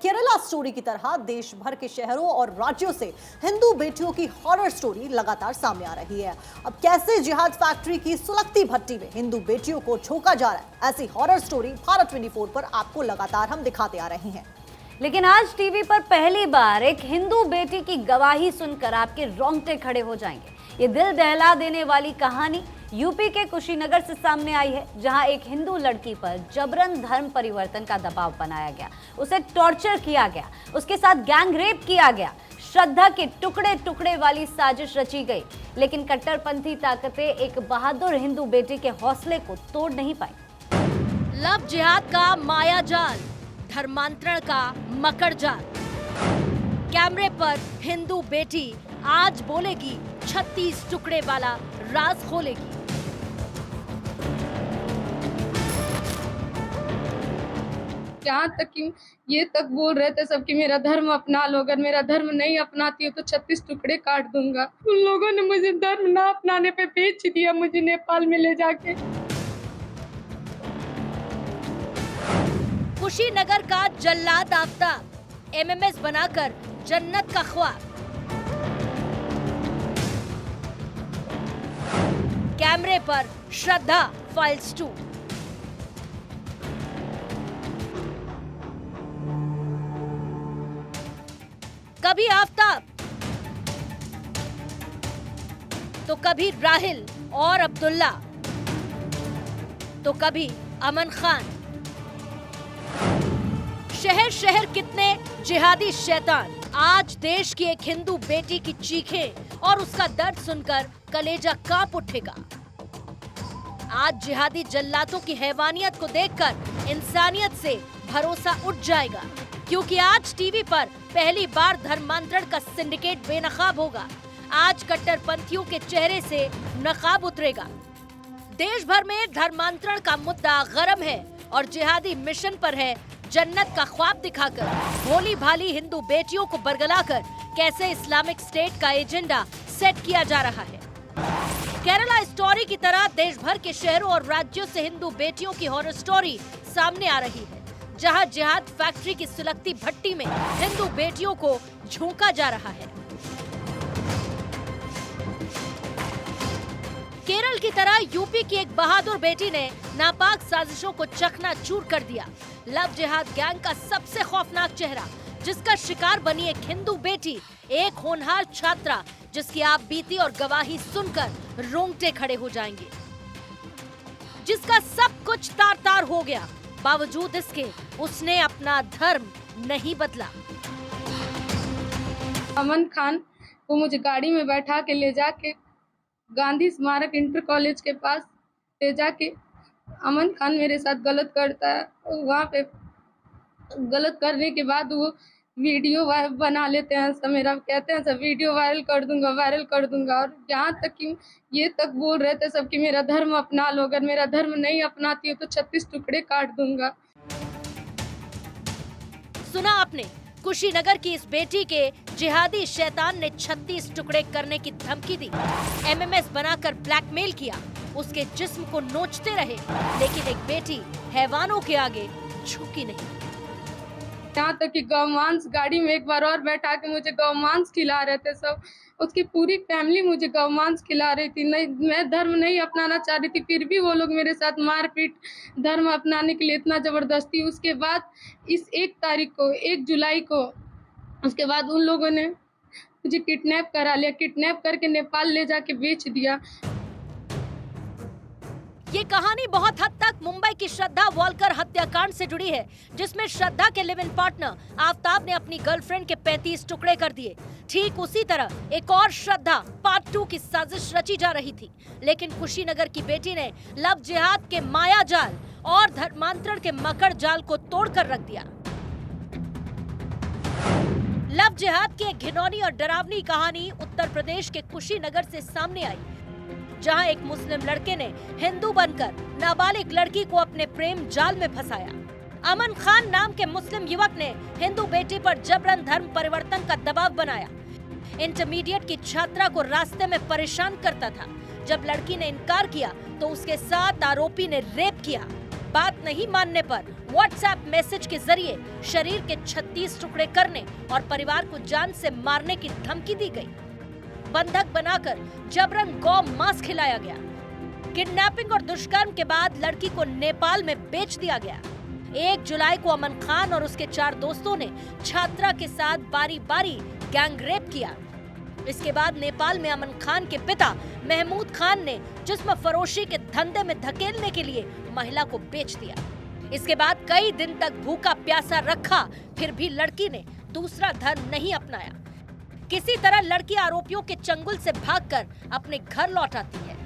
Kerala story की तरह देश भर के शहरों और राज्यों से हिंदू बेटियों की हॉरर स्टोरी लगातार सामने आ रही है। अब कैसे जिहाद फैक्ट्री की सुलगती भट्टी में हिंदू बेटियों को झोंका जा रहा है, ऐसी हॉरर स्टोरी भारत 24 पर आपको लगातार हम दिखाते आ रहे हैं। लेकिन आज टीवी पर पहली बार एक हिंदू बेटी की गवाही सुनकर आपके रोंगटे खड़े हो जाएंगे। ये दिल दहला देने वाली कहानी यूपी के कुशीनगर से सामने आई है, जहां एक हिंदू लड़की पर जबरन धर्म परिवर्तन का दबाव बनाया गया, उसे टॉर्चर किया गया, उसके साथ गैंग रेप किया गया, श्रद्धा के टुकड़े टुकड़े वाली साजिश रची गई। लेकिन कट्टरपंथी ताकतें एक बहादुर हिंदू बेटी के हौसले को तोड़ नहीं पाई। लव जिहाद का माया जाल, धर्मांतरण का मकर जाल। कैमरे पर हिंदू बेटी आज बोलेगी, 36 टुकड़े वाला राज खोलेगी। यहाँ तक कि ये तक बोल रहे थे सब कि मेरा धर्म अपना लो, अगर मेरा धर्म नहीं अपनाती हो तो 36 टुकड़े काट दूंगा। उन लोगों ने मुझे धर्म ना अपनाने पे बेच दिया, मुझे नेपाल में ले जाके। कुशीनगर का जल्लाद आफ्ताब, एमएमएस बनाकर जन्नत का ख्वाब। कैमरे पर श्रद्धा फाइल्स 2। कभी आफ्ताब तो कभी राहिल और अब्दुल्ला तो कभी अमन खान। शहर शहर कितने जिहादी शैतान। आज देश की एक हिंदू बेटी की चीखें और उसका दर्द सुनकर कलेजा कांप उठेगा। आज जिहादी जल्लादों की हैवानियत को देखकर इंसानियत से भरोसा उठ जाएगा, क्योंकि आज टीवी पर पहली बार धर्मांतरण का सिंडिकेट बेनकाब होगा। आज कट्टरपंथियों के चेहरे से नकाब उतरेगा। देश भर में धर्मांतरण का मुद्दा गरम है और जिहादी मिशन पर है जन्नत का ख्वाब दिखाकर भोली भाली हिंदू बेटियों को बरगलाकर कैसे इस्लामिक स्टेट का एजेंडा सेट किया जा रहा है। केरला स्टोरी की तरह देश भर के शहरों और राज्यों से हिंदू बेटियों की हॉरर स्टोरी सामने आ रही है, जहां जिहाद फैक्ट्री की सुलगती भट्टी में हिंदू बेटियों को झोंका जा रहा है। केरल की तरह यूपी की एक बहादुर बेटी ने नापाक साजिशों को चकनाचूर कर दिया। लव जिहाद गैंग का सबसे खौफनाक चेहरा, जिसका शिकार बनी एक हिंदू बेटी, एक होनहार छात्रा, जिसकी आप बीती और गवाही सुनकर रोंगटे खड़े हो जाएंगे, जिसका सब कुछ तार तार हो गया, बावजूद इसके उसने अपना धर्म नहीं बदला। अमन खान को मुझे गाड़ी में बैठा के ले जाके गांधी स्मारक इंटर कॉलेज के पास ले जाके अमन खान मेरे साथ गलत करता है। वहाँ पे गलत करने के बाद वो वीडियो बना लेते हैं, सब मेरा कहते हैं सब वीडियो वायरल कर दूंगा। और यहाँ तक कि ये तक बोल रहे थे सब कि मेरा धर्म अपना लो, अगर मेरा धर्म नहीं अपनाती हो तो 36 टुकड़े काट दूंगा। सुना आपने, कुशीनगर की इस बेटी के जिहादी शैतान ने 36 टुकड़े करने की धमकी दी, एमएमएस बनाकर ब्लैकमेल किया, उसके जिस्म को नोचते रहे, लेकिन एक बेटी हैवानों के आगे झुकी नहीं। यहाँ तक कि गौमांस गाड़ी में एक बार और बैठा के मुझे गौमांस खिला रहे थे सब, उसकी पूरी फैमिली मुझे गौमांस खिला रही थी। नहीं, मैं धर्म नहीं अपनाना चाह रही थी, फिर भी वो लोग मेरे साथ मारपीट धर्म अपनाने के लिए इतना जबरदस्ती। उसके बाद इस 1 तारीख को, 1 जुलाई को, उसके बाद उन लोगों ने मुझे किडनैप करा लिया, किडनैप करके नेपाल ले जाके बेच दिया। ये कहानी बहुत हद तक मुंबई की श्रद्धा वॉलकर हत्याकांड से जुड़ी है, जिसमें श्रद्धा के लिव इन पार्टनर आफ्ताब ने अपनी गर्लफ्रेंड के 35 टुकड़े कर दिए। ठीक उसी तरह एक और श्रद्धा पार्ट 2 की साजिश रची जा रही थी, लेकिन कुशीनगर की बेटी ने लव जिहाद के माया जाल और धर्मांतरण के मकर जाल को तोड़कर रख दिया। लव जिहाद की एक घिनौनी और डरावनी कहानी उत्तर प्रदेश के कुशीनगर से सामने आई, जहां एक मुस्लिम लड़के ने हिंदू बनकर नाबालिग लड़की को अपने प्रेम जाल में फंसाया। अमन खान नाम के मुस्लिम युवक ने हिंदू बेटी पर जबरन धर्म परिवर्तन का दबाव बनाया। इंटरमीडिएट की छात्रा को रास्ते में परेशान करता था। जब लड़की ने इनकार किया तो उसके साथ आरोपी ने रेप किया। बात नहीं मानने पर व्हाट्सएप मैसेज के जरिए शरीर के 36 टुकड़े करने और परिवार को जान से मारने की धमकी दी गई। बंधक बनाकर जबरन गौ मांस खिलाया गया। किडनैपिंग और दुष्कर्म के बाद लड़की को नेपाल में बेच दिया गया। 1 जुलाई को अमन खान और उसके 4 दोस्तों ने छात्रा के साथ बारी बारी गैंग रेप किया। इसके बाद नेपाल में अमन खान के पिता महमूद खान ने जिस्म फरोशी के धंधे में धकेलने के लिए महिला को बेच दिया। इसके बाद कई दिन तक भूखा प्यासा रखा, फिर भी लड़की ने दूसरा धर्म नहीं अपनाया। किसी तरह लड़की आरोपियों के चंगुल से भागकर अपने घर लौट आती है।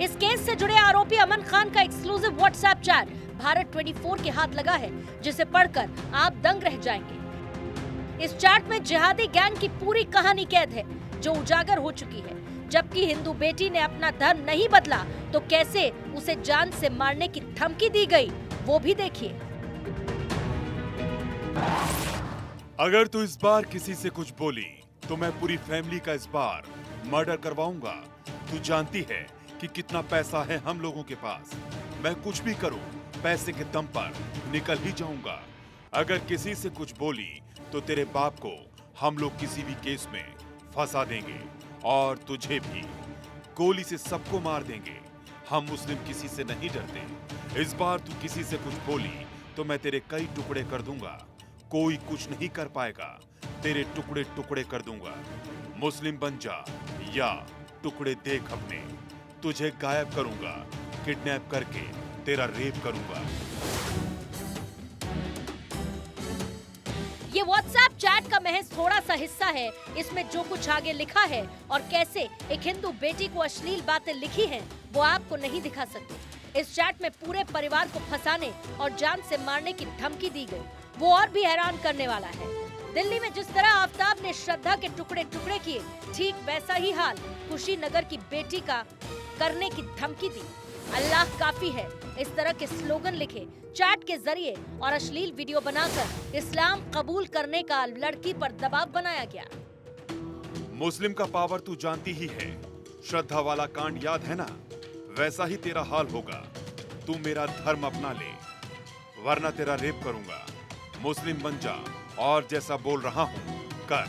इस केस से जुड़े आरोपी अमन खान का एक्सक्लूसिव व्हाट्सएप चैट भारत 24 के हाथ लगा है, जिसे पढ़कर आप दंग रह जाएंगे। इस चैट में जिहादी गैंग की पूरी कहानी कैद है, जो उजागर हो चुकी है। जबकि हिंदू बेटी ने अपना धर्म नहीं बदला तो कैसे उसे जान से मारने की धमकी दी गई, वो भी देखिए। अगर तू इस बार किसी से कुछ बोली तो मैं पूरी फैमिली का इस बार मर्डर करवाऊंगा। तू जानती है कि कितना पैसा है हम लोगों के पास। मैं कुछ भी करूं, पैसे के दम पर निकल ही जाऊंगा। अगर किसी से कुछ बोली तो तेरे बाप को हम लोग किसी भी केस में फंसा देंगे और तुझे भी गोली से सबको मार देंगे। हम मुस्लिम किसी से नहीं डरते। इस बार तू किसी से कुछ बोली तो मैं तेरे कई टुकड़े कर दूंगा। कोई कुछ नहीं कर पाएगा। तेरे टुकड़े टुकड़े कर दूंगा। मुस्लिम बन जा या टुकड़े देख अपने। तुझे गायब करूंगा, किडनैप करके तेरा रेप करूंगा। ये व्हाट्सएप चैट का महज थोड़ा सा हिस्सा है। इसमें जो कुछ आगे लिखा है और कैसे एक हिंदू बेटी को अश्लील बातें लिखी हैं, वो आपको नहीं दिखा सकते। इस चैट में पूरे परिवार को फंसाने और जान से मारने की धमकी दी गई। वो और भी हैरान करने वाला है। दिल्ली में जिस तरह आफ्ताब ने श्रद्धा के टुकड़े टुकड़े किए, ठीक वैसा ही हाल कुशीनगर की बेटी का करने की धमकी दी। अल्लाह काफी है, इस तरह के स्लोगन लिखे, चैट के जरिए और अश्लील वीडियो बनाकर इस्लाम कबूल करने का लड़की पर दबाव बनाया गया। मुस्लिम का पावर तू जानती ही है। श्रद्धा वाला कांड याद है ना? वैसा ही तेरा हाल होगा। तू मेरा धर्म अपना ले, वरना तेरा रेप करूंगा। मुस्लिम बन जा और जैसा बोल रहा हूँ कर।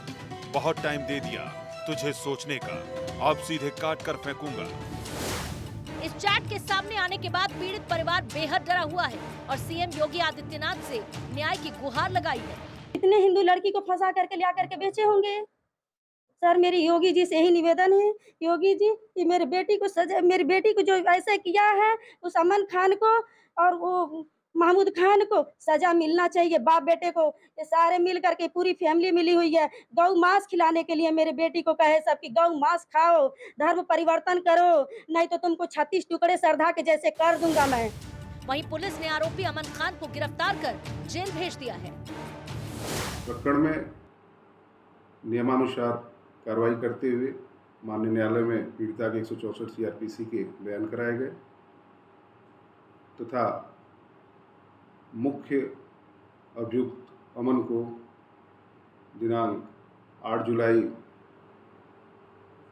बहुत टाइम दे दिया तुझे सोचने का, अब सीधे काट कर फेंकूंगा। इस चैट के सामने आने के बाद पीड़ित परिवार बेहद डरा हुआ है और सीएम योगी आदित्यनाथ से न्याय की गुहार लगाई है। इतने हिंदू लड़की को फंसा करके लिया करके बेचे होंगे। सर मेरी योगी जी से यही निवेदन है, योगी जी कि मेरी बेटी को सजा, मेरी बेटी को जो ऐसे किया है उस अमन खान को और वो महमूद खान को सजा मिलना चाहिए। बाप बेटे को ये सारे मिल करके पूरी फैमिली मिली हुई है। गौ मांस खिलाने के लिए मेरे बेटी को कहे सब कि गौ मांस खाओ, धर्म परिवर्तन करो, नहीं तो तुमको 36 टुकड़े श्रद्धा के जैसे कर दूंगा मैं। वहीं पुलिस ने आरोपी अमन खान को गिरफ्तार कर जेल भेज दिया है। प्रकरण में नियमानुसार कार्रवाई करते हुए माननीय न्यायालय में पीड़िता के 164 CRPC के बयान कराए गए तथा मुख्य अभियुक्त अमन को दिनांक 8 जुलाई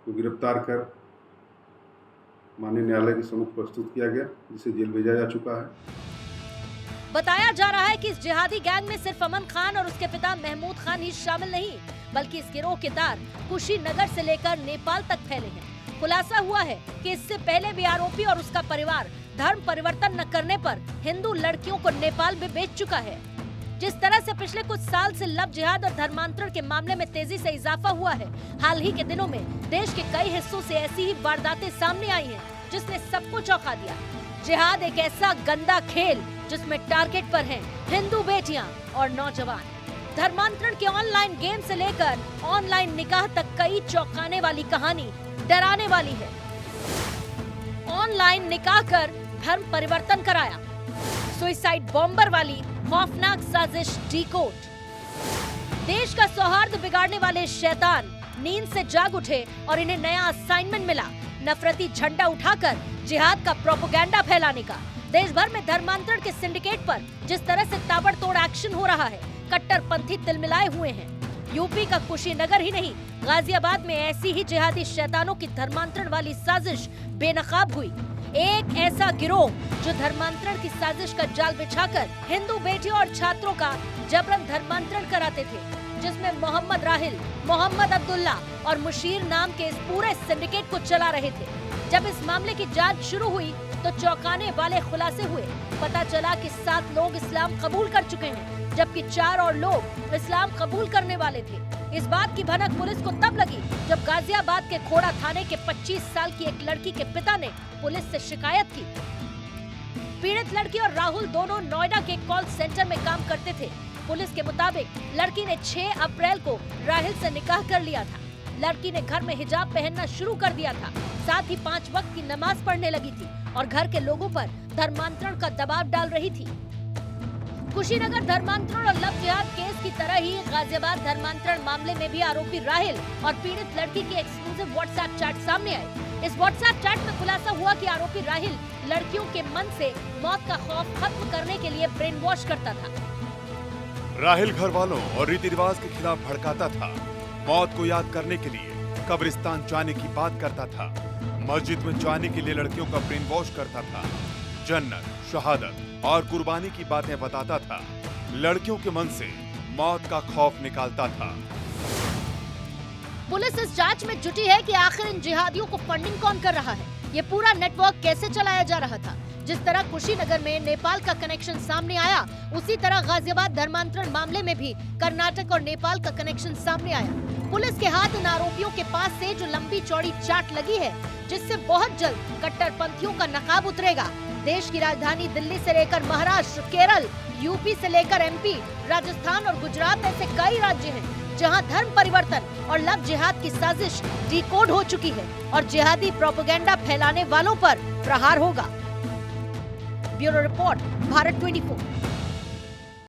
को गिरफ्तार कर माननीय न्यायालय के सम्मुख प्रस्तुत किया गया, जिसे जेल भेजा जा चुका है। बताया जा रहा है कि इस जिहादी गैंग में सिर्फ अमन खान और उसके पिता महमूद खान ही शामिल नहीं, बल्कि इस गिरोह के तार कुशीनगर से लेकर नेपाल तक फैले हैं। खुलासा हुआ है कि इससे पहले भी आरोपी और उसका परिवार धर्म परिवर्तन न करने पर हिंदू लड़कियों को नेपाल में बेच चुका है। जिस तरह से पिछले कुछ साल से लव जिहाद और धर्मांतरण के मामले में तेजी से इजाफा हुआ है, हाल ही के दिनों में देश के कई हिस्सों से ऐसी ही वारदातें सामने आई हैं, जिसने सबको चौंका दिया। जिहाद एक ऐसा गंदा खेल जिसमें टारगेट पर हैं हिंदू बेटियां और नौजवान। धर्मांतरण के ऑनलाइन गेम से लेकर ऑनलाइन निकाह तक कई चौंकाने वाली कहानी डराने वाली है। ऑनलाइन निकाह कर धर्म परिवर्तन कराया, सुसाइड बॉम्बर वाली खौफनाक साजिश डीकोड। देश का सौहार्द बिगाड़ने वाले शैतान नींद से जाग उठे और इन्हें नया असाइनमेंट मिला, नफरती झंडा उठाकर जिहाद का प्रोपेगेंडा फैलाने का। देश भर में धर्मांतरण के सिंडिकेट पर जिस तरह से ताबड़तोड़ एक्शन हो रहा है, कट्टरपंथी तिलमिलाए हुए हैं। यूपी का कुशीनगर ही नहीं, गाजियाबाद में ऐसी ही जिहादी शैतानों की धर्मांतरण वाली साजिश बेनकाब हुई। एक ऐसा गिरोह जो धर्मांतरण की साजिश का जाल बिछाकर हिंदू बेटियों और छात्रों का जबरन धर्मांतरण कराते थे, जिसमें मोहम्मद राहिल, मोहम्मद अब्दुल्ला और मुशीर नाम के इस पूरे सिंडिकेट को चला रहे थे। जब इस मामले की जांच शुरू हुई तो चौंकाने वाले खुलासे हुए। पता चला कि 7 लोग इस्लाम कबूल कर चुके हैं, जबकि 4 और लोग इस्लाम कबूल करने वाले थे। इस बात की भनक पुलिस को तब लगी जब गाजियाबाद के खोड़ा थाने के 25 साल की एक लड़की के पिता ने पुलिस से शिकायत की। पीड़ित लड़की और राहुल दोनों नोएडा के कॉल सेंटर में काम करते थे। पुलिस के मुताबिक लड़की ने 6 अप्रैल को राहिल से निकाह कर लिया था। लड़की ने घर में हिजाब पहनना शुरू कर दिया था, साथ ही 5 वक्त की नमाज पढ़ने लगी थी और घर के लोगों पर धर्मांतरण का दबाव डाल रही थी। कुशीनगर धर्मांतरण और लव जिहाद केस की तरह ही गाजियाबाद धर्मांतरण मामले में भी आरोपी राहिल और पीड़ित लड़की की एक्सक्लूसिव व्हाट्सएप चैट सामने आई। इस व्हाट्सएप चैट में खुलासा हुआ कि आरोपी राहिल लड़कियों के मन से मौत का खौफ खत्म करने के लिए ब्रेन वॉश करता था। राहिल घर वालों और रीति रिवाज के खिलाफ भड़काता था, मौत को याद करने के लिए कब्रिस्तान जाने की बात करता था, मस्जिद में जाने के लिए लड़कियों का ब्रेन वॉश करता था, जन्नत, शहादत और कुर्बानी की बातें बताता था, लड़कियों के मन से मौत का खौफ निकालता था। पुलिस इस जांच में जुटी है कि आखिर इन जिहादियों को फंडिंग कौन कर रहा है, ये पूरा नेटवर्क कैसे चलाया जा रहा था। जिस तरह कुशीनगर में नेपाल का कनेक्शन सामने आया, उसी तरह गाजियाबाद धर्मांतरण मामले में भी कर्नाटक और नेपाल का कनेक्शन सामने आया। पुलिस के हाथ इन आरोपियों के पास से जो लंबी चौड़ी चाट लगी है, जिससे बहुत जल्द कट्टरपंथियों का नकाब उतरेगा। देश की राजधानी दिल्ली से लेकर महाराष्ट्र, केरल, यूपी से लेकर एमपी, राजस्थान और गुजरात ऐसे कई राज्य हैं जहां धर्म परिवर्तन और लव जिहाद की साजिश डिकोड हो चुकी है और जिहादी प्रोपेगेंडा फैलाने वालों पर प्रहार होगा। Bureau report, Bharat 24।